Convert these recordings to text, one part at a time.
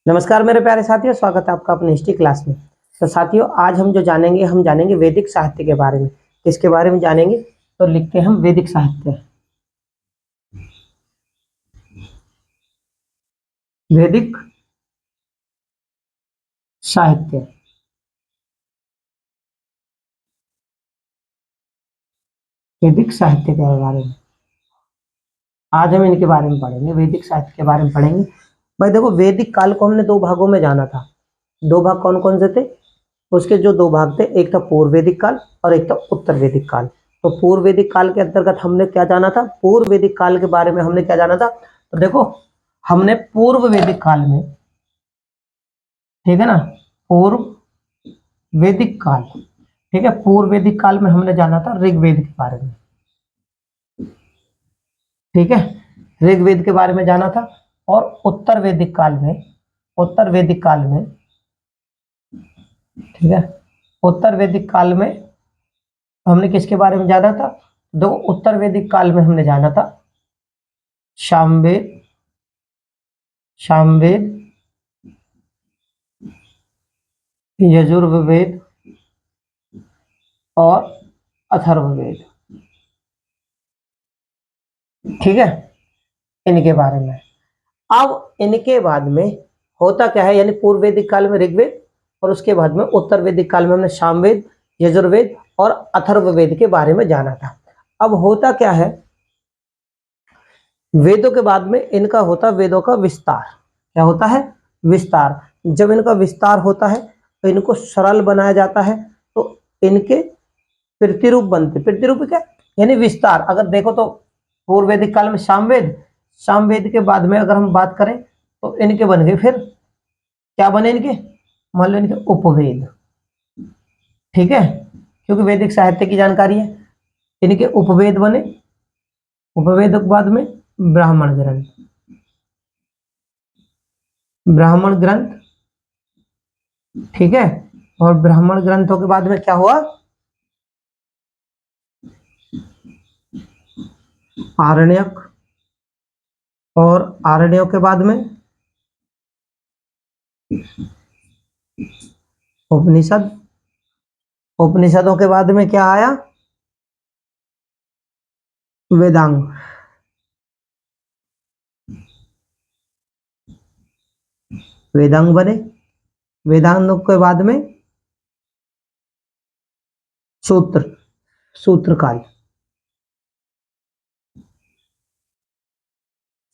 नमस्कार मेरे प्यारे साथियों, स्वागत है आपका अपनी हिस्ट्री क्लास में। तो साथियों, आज हम जो जानेंगे हम जानेंगे वैदिक साहित्य के बारे में। किसके बारे में जानेंगे? तो लिखते हैं हम वैदिक साहित्य। वैदिक साहित्य, वैदिक साहित्य के बारे में आज हम इनके बारे में पढ़ेंगे। वैदिक साहित्य के बारे में पढ़ेंगे। भाई देखो, वैदिक काल को हमने दो भागों में जाना था। दो भाग कौन कौन से थे? उसके जो दो भाग थे, एक था पूर्व वैदिक काल और एक था उत्तर वैदिक काल। तो पूर्व वैदिक काल के अंतर्गत हमने क्या जाना था? पूर्व वैदिक काल के बारे में हमने क्या जाना था? तो देखो, हमने पूर्व वैदिक काल में, ठीक है ना, पूर्व वैदिक काल, ठीक है, पूर्व वैदिक काल में हमने जाना था ऋग्वेद के बारे में। ठीक है, ऋग्वेद के बारे में जाना था। और उत्तर वैदिक काल में, उत्तर वैदिक काल में, ठीक है, उत्तर वैदिक काल में हमने किसके बारे में जाना था? दो, उत्तर वैदिक काल में हमने जाना था सामवेद, सामवेद, यजुर्वेद और अथर्ववेद। ठीक है, इनके बारे में। अब इनके बाद में होता क्या है, यानी पूर्व वैदिक काल में ऋग्वेद और उसके बाद में उत्तर वैदिक काल में हमने सामवेद, यजुर्वेद और अथर्ववेद के बारे में जाना था। अब होता क्या है, वेदों के बाद में इनका होता वेदों का विस्तार। क्या होता है? विस्तार। जब इनका विस्तार होता है तो इनको सरल बनाया जाता है, तो इनके प्रतिरूप बनते। प्रतिरूप क्या? यानी विस्तार। अगर देखो तो पूर्व वैदिक काल में सामवेद, सामवेद के बाद में अगर हम बात करें तो इनके बन गए, फिर क्या बने इनके? मान लो इनके उपवेद। ठीक है, क्योंकि वैदिक साहित्य की जानकारी है। इनके उपवेद बने। उपवेद के बाद में ब्राह्मण ग्रंथ, ब्राह्मण ग्रंथ, ठीक है। और ब्राह्मण ग्रंथों के बाद में क्या हुआ? आरण्यक, और आरण्यों के बाद में उपनिषद, उपनिषदों के बाद में क्या आया? वेदांग, वेदांग बने। वेदांग के बाद में सूत्र, सूत्रकाल,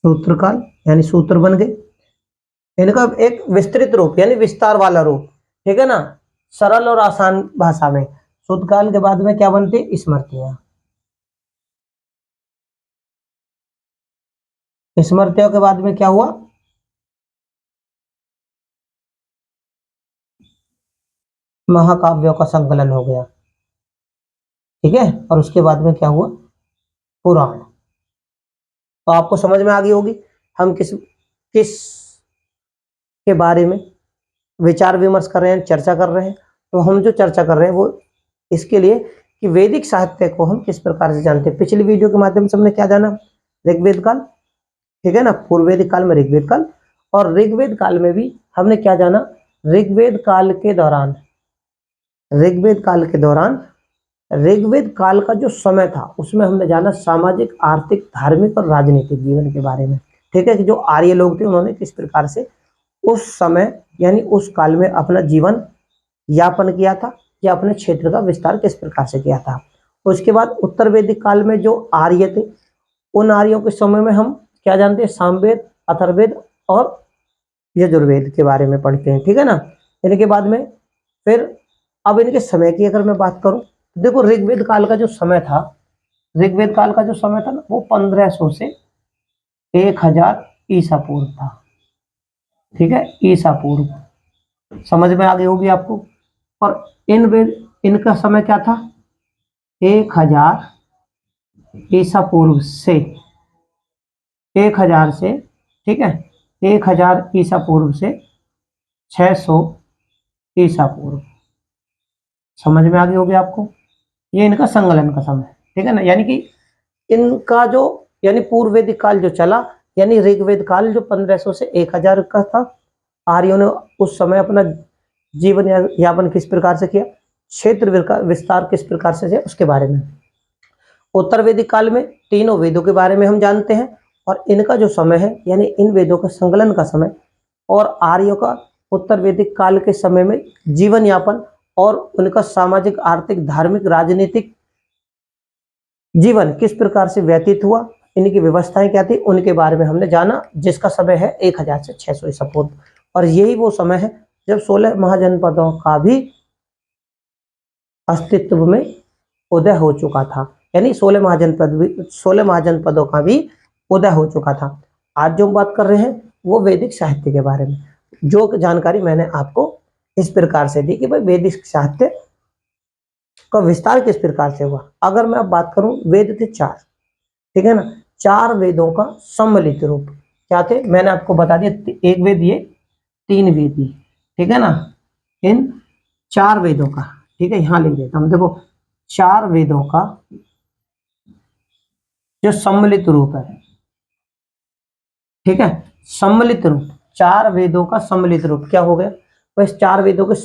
सूत्रकाल यानी सूत्र बन गए। इनका एक विस्तृत रूप यानी विस्तार वाला रूप, ठीक है ना, सरल और आसान भाषा में। सूत्रकाल के बाद में क्या बनती? स्मृतियां। स्मृतियों के बाद में क्या हुआ? महाकाव्यों का संकलन हो गया। ठीक है, और उसके बाद में क्या हुआ? पुराण। तो आपको समझ में आ गई होगी हम किस किस के बारे में विचार विमर्श कर रहे हैं, चर्चा कर रहे हैं। तो हम जो चर्चा कर रहे हैं वो इसके लिए कि वैदिक साहित्य को हम किस प्रकार से जानते हैं। पिछली वीडियो के माध्यम से हमने क्या जाना? ऋग्वेद काल, ठीक है ना, पूर्व वैदिक काल में ऋग्वेद काल, और ऋग्वेद काल में भी हमने क्या जाना? ऋग्वेद काल के दौरान, ऋग्वेद काल के दौरान, ऋग्वेद काल का जो समय था उसमें हमने जाना सामाजिक, आर्थिक, धार्मिक और राजनीतिक जीवन के बारे में। ठीक है, कि जो आर्य लोग थे उन्होंने किस प्रकार से उस समय यानी उस काल में अपना जीवन यापन किया था, या अपने क्षेत्र का विस्तार किस प्रकार से किया था। उसके बाद उत्तर वैदिक काल में जो आर्य थे, उन आर्यों के समय में हम क्या जानते हैं? सामवेद, अथर्ववेद और यजुर्वेद के बारे में पढ़ते हैं। ठीक है ना। इनके बाद में फिर अब इनके समय की अगर मैं बात करूं, देखो ऋग्वेद काल का जो समय था, ऋग्वेद काल का जो समय था ना, वो 1500 से 1000 ईसा पूर्व था। ठीक है, ईसा पूर्व। समझ में आ गई होगी आपको। और इन वेद, इनका समय क्या था? 1000 ईसा पूर्व से, 1000 से, ठीक है, 1000 ईसा पूर्व से 600 ईसा पूर्व। समझ में आ गई होगी आपको। ये इनका संकलन का समय है। ठीक है ना, यानी कि इनका जो यानी पूर्व वैदिक काल जो चला, यानी ऋग्वेद काल जो 1500 से 1000 का था, आर्यों ने उस समय अपना जीवन यापन किस प्रकार से किया, क्षेत्र विस्तार किस प्रकार से किया, उसके बारे में। उत्तर वैदिक काल में तीनों वेदों के बारे में हम जानते हैं और इनका जो समय है यानी इन वेदों का संकलन का समय और आर्यों का उत्तर वैदिक काल के समय में जीवन यापन और उनका सामाजिक आर्थिक धार्मिक राजनीतिक जीवन किस प्रकार से व्यतीत हुआ, इनकी व्यवस्थाएं क्या थी, उनके बारे में हमने जाना, जिसका समय है 1000 से 600 ईसा पूर्व। और यही वो समय है जब 16 महाजनपदों का भी अस्तित्व में उदय हो चुका था, यानी 16 महाजनपदों का भी उदय हो चुका था। आज जो हम बात कर रहे हैं वो वैदिक साहित्य के बारे में, जो जानकारी मैंने आपको इस प्रकार से दी कि भाई वैदिक साहित्य का विस्तार किस प्रकार से हुआ। अगर मैं अब बात करूं, वेद थे 4, ठीक है ना, 4 वेदों का सम्मिलित रूप क्या थे, मैंने आपको बता दिया, एक वेद ये, 3 वेद ये, ठीक है ना, इन 4 वेदों का, ठीक है, यहां लिख देता हूं, देखो 4 वेदों का जो सम्मिलित रूप है, ठीक है, सम्मिलित रूप, 4 वेदों का सम्मिलित रूप क्या हो गया, तो इस 4 वेदों के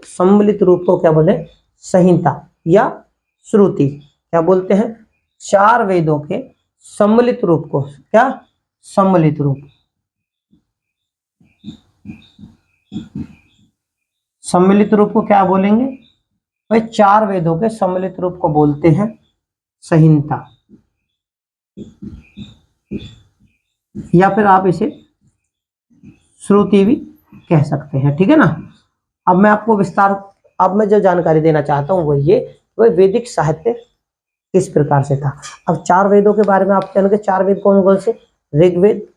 सम्मिलित रूप को क्या बोले, संहिता या श्रुति क्या बोलते हैं, 4 वेदों के सम्मिलित रूप को क्या, सम्मिलित रूप, सम्मिलित रूप को क्या बोलेंगे भाई, 4 वेदों के सम्मिलित रूप को बोलते हैं संहिता, या फिर आप इसे श्रुति भी कह सकते हैं, ठीक है ना। अब मैं आपको अब मैं जो जानकारी देना चाहता हूं वो ये, वह वैदिक साहित्य किस प्रकार से था। अब 4 वेदों के बारे में आप जानेंगे, 4 वेद कौन कौन से, ऋग्वेद,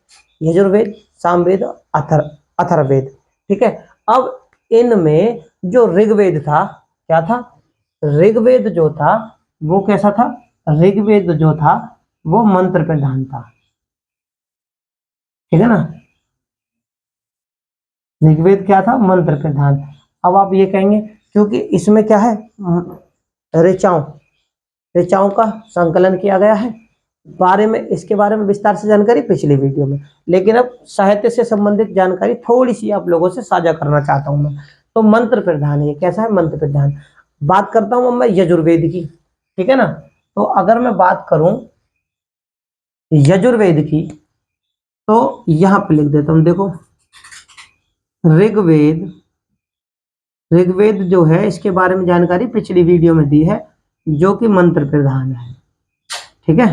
यजुर्वेद, सामवेद, अथर्ववेद, ठीक है। अब इनमें जो ऋग्वेद था क्या था, ऋग्वेद जो था वो कैसा था, ऋग्वेद जो था वो मंत्र प्रधान था, ठीक है ना, ऋग्वेद क्या था, मंत्र प्रधान। अब आप ये कहेंगे क्योंकि इसमें क्या है, ऋचाओं का संकलन किया गया है, इसके बारे में विस्तार से जानकारी पिछली वीडियो में, लेकिन अब साहित्य से संबंधित जानकारी थोड़ी सी आप लोगों से साझा करना चाहता हूं मैं। तो मंत्र प्रधान है, कैसा है, मंत्र प्रधान। बात करता हूं मैं यजुर्वेद की, ठीक है ना। तो अगर मैं बात करूं यजुर्वेद की, तो यहां पे लिख देता हूं, देखो ऋग्वेद जो है इसके बारे में जानकारी पिछली वीडियो में दी है, जो कि मंत्र प्रधान है, ठीक है,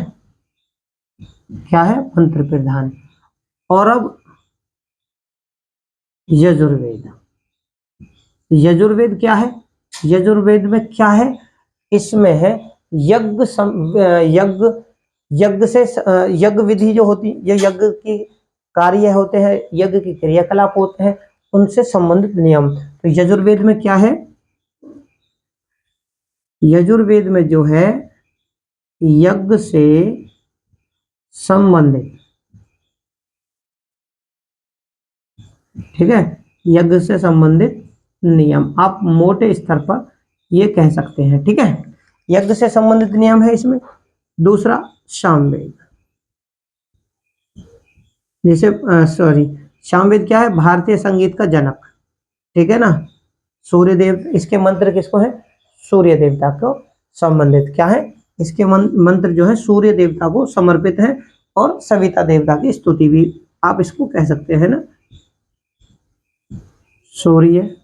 क्या है, मंत्र प्रधान। और अब यजुर्वेद क्या है, यजुर्वेद में क्या है, इसमें है यज्ञ विधि जो होती, ये यज्ञ की कार्य होते हैं, यज्ञ की क्रियाकलाप होते हैं, उनसे संबंधित नियम। तो यजुर्वेद में क्या है, यजुर्वेद में जो है यज्ञ से संबंधित, ठीक है, यज्ञ से संबंधित नियम आप मोटे स्तर पर ये कह सकते हैं, ठीक है, यज्ञ से संबंधित नियम है इसमें। दूसरा सामवेद, जैसे सामवेद क्या है, भारतीय संगीत का जनक, ठीक है ना, सूर्यदेव, इसके मंत्र किसको है, सूर्य देवता को संबंधित क्या है, इसके मंत्र जो है सूर्य देवता को समर्पित है, और सविता देवता की स्तुति भी आप इसको कह सकते हैं ना, सूर्य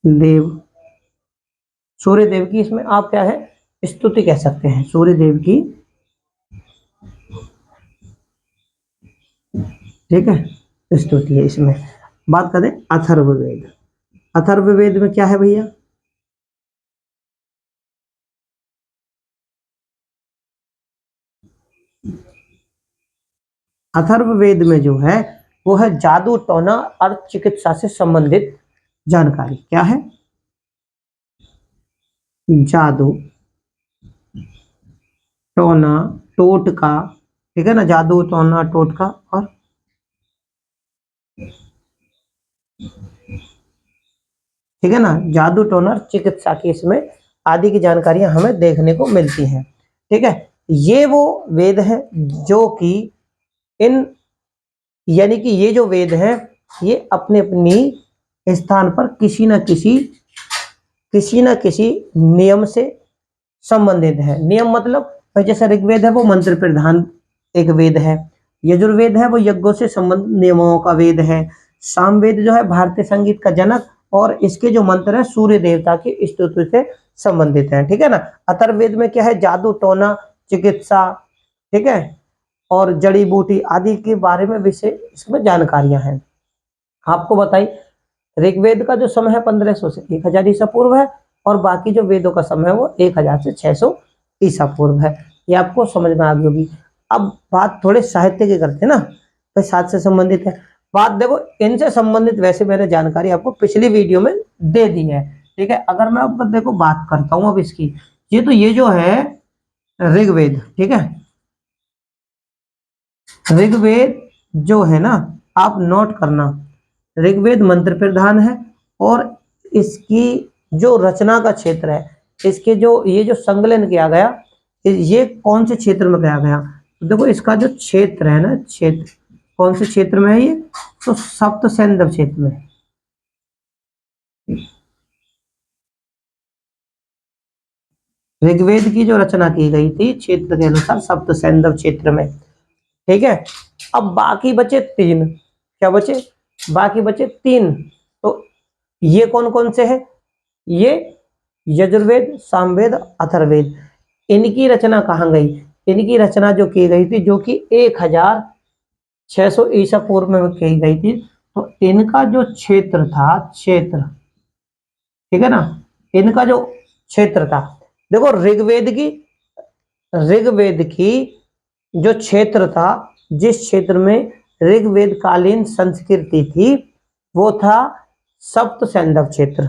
देव की इसमें आप क्या है, स्तुति कह सकते हैं, सूर्य देव की, ठीक है, स्तुति है इसमें। बात करें अथर्ववेद, अथर्ववेद में क्या है भैया, अथर्ववेद में जो है वो है जादू टोना और चिकित्सा से संबंधित जानकारी, क्या है, जादू टोना टोटका, ठीक है ना, जादू टोना टोटका, और ठीक है ना, जादू टोना चिकित्सा की इसमें आदि की जानकारियां हमें देखने को मिलती हैं, ठीक है। ये वो वेद है जो कि इन यानी कि ये जो वेद हैं ये अपने अपनी स्थान पर किसी न किसी नियम से संबंधित है। नियम मतलब जैसे ऋग्वेद है वो मंत्र प्रधान एक वेद है, यजुर्वेद है वो यज्ञों से संबंधित नियमों का वेद है, सामवेद जो है भारतीय संगीत का जनक और इसके जो मंत्र है सूर्य देवता की स्तुति से संबंधित है, ठीक है ना। अथर्ववेद में क्या है, जादू टोना चिकित्सा, ठीक है, और जड़ी बूटी आदि के बारे में विषय इसमें जानकारियां हैं। आपको बताइए ऋग्वेद का जो समय है 1500 से 1000 ईसा पूर्व है और बाकी जो वेदों का समय है वो 1000 से 600 ईसा पूर्व है। ये आपको समझ में आ गई होगी। अब बात थोड़े साहित्य की करते हैं ना, तो साथ से संबंधित है बात। देखो इनसे संबंधित वैसे मैंने जानकारी आपको पिछली वीडियो में दे दी है, ठीक है। अगर मैं अब देखो बात करता हूं अब इसकी, ये जो है ऋग्वेद, ठीक है, ऋग्वेद जो है ना, आप नोट करना, ऋग्वेद मंत्र प्रधान है और इसकी जो रचना का क्षेत्र है, इसके जो ये जो संकलन किया गया ये कौन से क्षेत्र में किया गया, तो देखो इसका जो क्षेत्र है ना, क्षेत्र कौन से क्षेत्र में है ये, तो सप्त सैंधव क्षेत्र में। ऋग्वेद की जो रचना की गई थी क्षेत्र के अनुसार सप्त सैंधव क्षेत्र में, ठीक है। अब बाकी बचे तीन, क्या बचे, बाकी बचे तीन, तो ये कौन कौन से हैं, ये यजुर्वेद सामवेद अथर्ववेद। इनकी रचना कहाँ गई, इनकी रचना जो की गई थी जो कि 1600 ईसा पूर्व में की गई थी, तो इनका जो क्षेत्र था, क्षेत्र, ठीक है ना, इनका जो क्षेत्र था, देखो ऋग्वेद की जो क्षेत्र था, जिस क्षेत्र में ऋग्वेद कालीन संस्कृति थी वो था सप्त सैंधव क्षेत्र।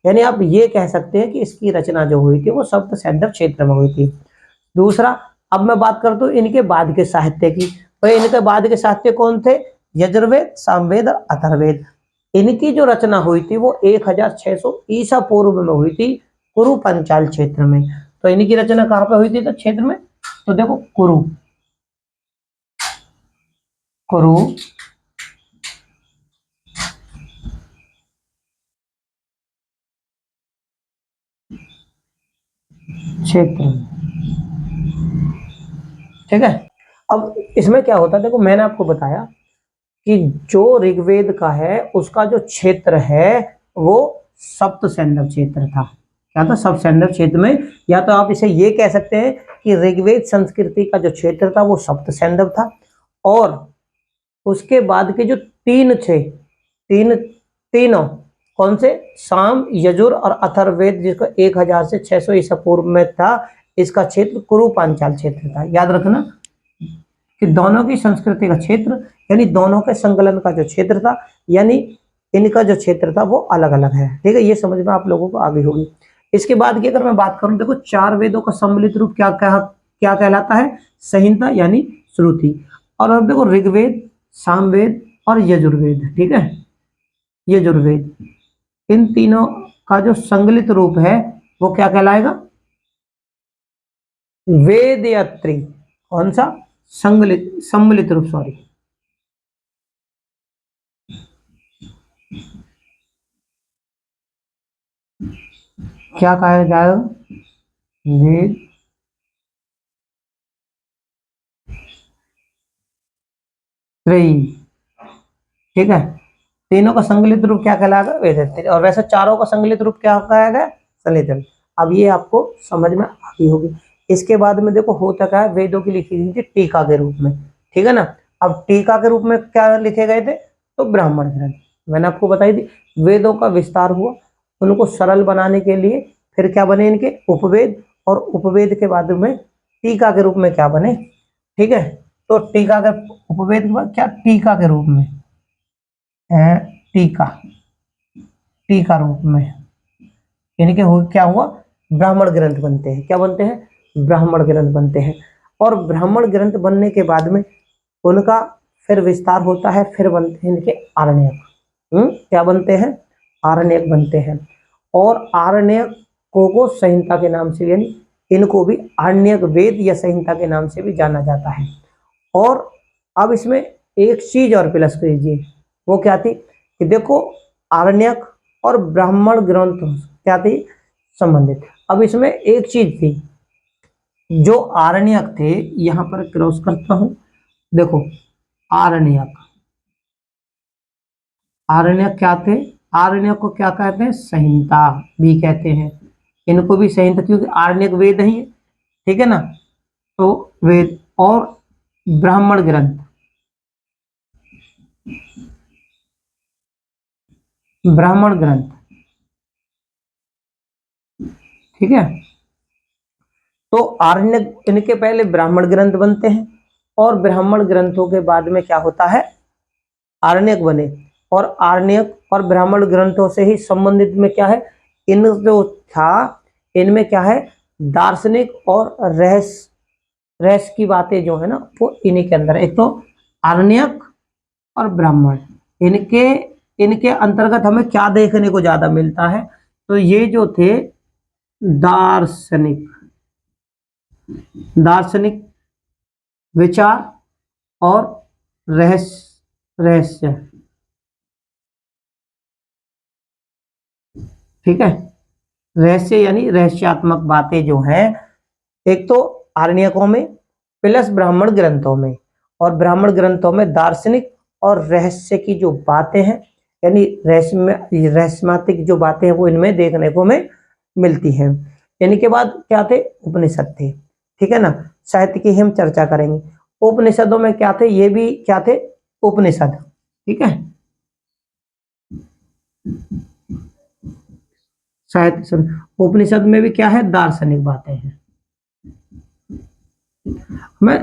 यानी आप ये कह सकते हैं कि इसकी रचना जो हुई थी वो सप्त सैंधव क्षेत्र में हुई थी। दूसरा, अब मैं बात करता हूँ इनके बाद के साहित्य की, तो इनके बाद के साहित्य कौन थे, यजुर्वेद सामवेद और अथर्ववेद। इनकी जो रचना हुई थी वो 1600 ईसा पूर्व में हुई थी कुरु पंचाल क्षेत्र में। तो इनकी रचना कहाँ पे हुई थी, तो क्षेत्र में, तो देखो कुरु कुरु क्षेत्र, ठीक है। अब इसमें क्या होता है, देखो मैंने आपको बताया कि जो ऋग्वेद का है उसका जो क्षेत्र है वो सप्त सैंधव क्षेत्र था। क्या था, सप्त सैंधव क्षेत्र में, या तो आप इसे ये कह सकते हैं कि ऋग्वेद संस्कृति का जो क्षेत्र था वो सप्त सैंधव था, और उसके बाद के जो तीन थे, तीनों कौन से, साम यजुर और अथर्ववेद, जिसका 1000 से 600 ईसा पूर्व में था, इसका क्षेत्र कुरु पांचाल क्षेत्र था। याद रखना कि दोनों की संस्कृति का क्षेत्र यानी दोनों के संकलन का जो क्षेत्र था, यानी इनका जो क्षेत्र था वो अलग अलग है, ठीक है। ये समझ में आप लोगों को आ गई होगी। इसके बाद की अगर मैं बात करूं, देखो चार वेदों का सम्मिलित रूप क्या क्या क्या कहलाता है, संहिता यानी श्रुति। और अब देखो ऋग्वेद सामवेद और यजुर्वेद, ठीक है, यजुर्वेद, इन तीनों का जो संकलित रूप है वो क्या कहलाएगा, वेदयत्री। कौन सा, सम्मिलित रूप, सॉरी, क्या कहा जाए, वेद त्रयी, ठीक है। तीनों का संकलित रूप क्या कहलाएगा, वेदत्री। और वैसे चारों का संकलित रूप क्या कहेगा, संकलित। अब ये आपको समझ में आ गई होगी। इसके बाद में देखो होता क्या है, वेदों की लिखी गई थी टीका के रूप में, ठीक है ना। अब टीका के रूप में क्या लिखे गए थे, तो ब्राह्मण ग्रंथ। मैंने आपको बताई थी वेदों का विस्तार हुआ, उनको सरल बनाने के लिए फिर क्या बने इनके उपवेद, और उपवेद के बाद में टीका के रूप में क्या बने, ठीक है। तो टीका के उपवेद के बाद क्या, टीका के रूप में है, टीका, टीका रूप में, यानी कि क्या हुआ, ब्राह्मण ग्रंथ बनते हैं। क्या बनते हैं, ब्राह्मण ग्रंथ बनते हैं। और ब्राह्मण ग्रंथ बनने के बाद में उनका फिर विस्तार होता है, फिर बनते हैं इनके आरण्यक। क्या बनते हैं, आरण्यक बनते हैं। और आरण्यक को संहिता के नाम से, यानी इनको भी आरण्यक वेद या संहिता के नाम से भी जाना जाता है। और अब इसमें एक चीज और प्लस कीजिए, वो क्या थी कि देखो आरण्यक और ब्राह्मण ग्रंथ क्या थी, संबंधित। अब इसमें एक चीज थी, जो आरण्यक थे, यहां पर क्रॉस करता हूं, देखो आरण्यक, आरण्यक क्या थे, आरण्यक को क्या कहते हैं, संहिता भी कहते हैं, इनको भी संहिता, क्योंकि आरण्यक वेद ही है, ठीक है ना, तो वेद और ब्राह्मण ग्रंथ, ब्राह्मण ग्रंथ, ठीक है। तो आरण्यक, इनके पहले ब्राह्मण ग्रंथ बनते हैं और ब्राह्मण ग्रंथों के बाद में क्या होता है, आरण्यक बने, और आरण्यक और ब्राह्मण ग्रंथों से ही संबंधित में क्या है, इन जो था इनमें क्या है, दार्शनिक और रहस्य की बातें जो है ना, वो इन्हीं के अंदर है। एक तो आरण्यक और ब्राह्मण, इनके इनके अंतर्गत हमें क्या देखने को ज्यादा मिलता है, तो ये जो थे दार्शनिक, दार्शनिक विचार और रहस्य, ठीक है, रहस्य यानी रहस्यात्मक बातें जो हैं, एक तो आरण्यकों में प्लस ब्राह्मण ग्रंथों में, और ब्राह्मण ग्रंथों में दार्शनिक और रहस्य की जो बातें हैं, यानी रहस्यात्मक जो बातें हैं, वो इनमें देखने को हमें मिलती हैं। इनके बाद क्या थे, उपनिषद थे, ठीक है ना, साहित्य की हम चर्चा करेंगे। उपनिषदों में क्या थे, ये भी क्या थे, उपनिषद, ठीक है, साहित्य उपनिषद में भी क्या है, दार्शनिक बातें हैं। मैं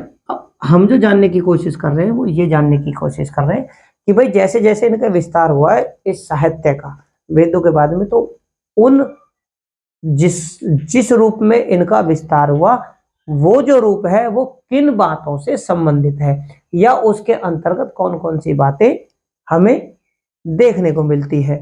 हम जो जानने की कोशिश कर रहे हैं, वो ये जानने की कोशिश कर रहे हैं कि भाई जैसे जैसे इनका विस्तार हुआ है इस साहित्य का वेदों के बाद में, तो उन जिस जिस रूप में इनका विस्तार हुआ, वो जो रूप है वो किन बातों से संबंधित है, या उसके अंतर्गत कौन कौन सी बातें हमें देखने को मिलती है।